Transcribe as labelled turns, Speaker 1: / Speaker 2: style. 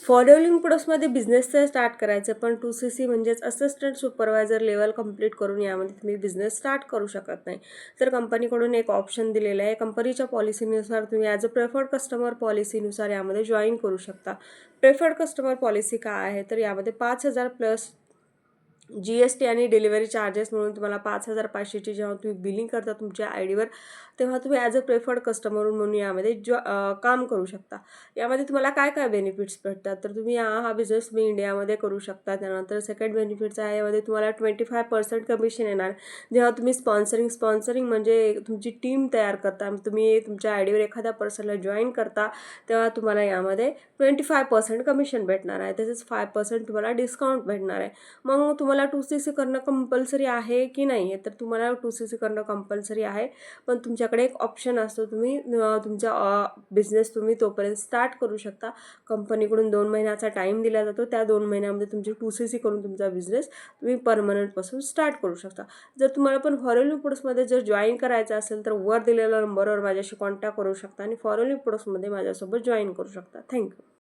Speaker 1: Following प्रोसेसमध्ये business तर start करायचं, पण 2CC म्हणजेच असिस्टंट सुपरवायझर लेवल कंप्लीट करून यामध्ये तुम्ही बिझनेस स्टार्ट करू शकत नाही. तर कंपनीकडून एक ऑप्शन दिलेला आहे. कंपनीच्या पॉलिसीनुसार तुम्ही ॲज अ प्रेफर्ड कस्टमर पॉलिसीनुसार यामध्ये जॉईन करू शकता. प्रेफर्ड कस्टमर पॉलिसी काय आहे, तर यामध्ये 5,000 प्लस GST आणि डिलिव्हरी चार्जेस म्हणून तुम्हाला 5,500ची जेव्हा तुम्ही बिलिंग करता तुमच्या आयडीवर, तेव्हा तुम्ही ॲज अ प्रेफर्ड कस्टमर म्हणून यामध्ये काम करू शकता. यामध्ये तुम्हाला काय काय बेनिफिट्स भेटतात, तर तुम्ही हा बिझनेस तुम्ही इंडियामध्ये करू शकता. त्यानंतर सेकंड बेनिफिट्स आहे, यामध्ये तुम्हाला 25% कमिशन येणार. जेव्हा तुम्ही स्पॉन्सरिंग म्हणजे तुमची टीम तयार करता, तुम्ही तुमच्या आयडीवर एखाद्या पर्सनला जॉईन करता, तेव्हा तुम्हाला यामध्ये 25% कमिशन भेटणार आहे. तसेच 5% तुम्हाला डिस्काउंट भेटणार आहे. मग तुम्हाला 2CC करणं कंपल्सरी आहे की नाही आहे, तर तुम्हाला 2CC करणं कंपल्सरी आहे, पण तुमच्याकडे एक ऑप्शन असतो. तुम्ही तुमचा बिझनेस तुम्ही तोपर्यंत स्टार्ट करू शकता. कंपनीकडून 2 महिन्याचा टाईम दिला जातो. त्या 2 महिन्यामध्ये तुमची 2CC करून तुमचा बिझनेस तुम्ही परमनंटपासून स्टार्ट करू शकता. जर तुम्हाला पण फॉलोइंग प्रोसेसमध्ये जर जॉईन करायचं असेल, तर वर दिलेल्या नंबरवर माझ्याशी कॉन्टॅक्ट करू शकता आणि फॉलोइंग प्रोसेसमध्ये माझ्यासोबत जॉईन करू शकता. थँक्यू.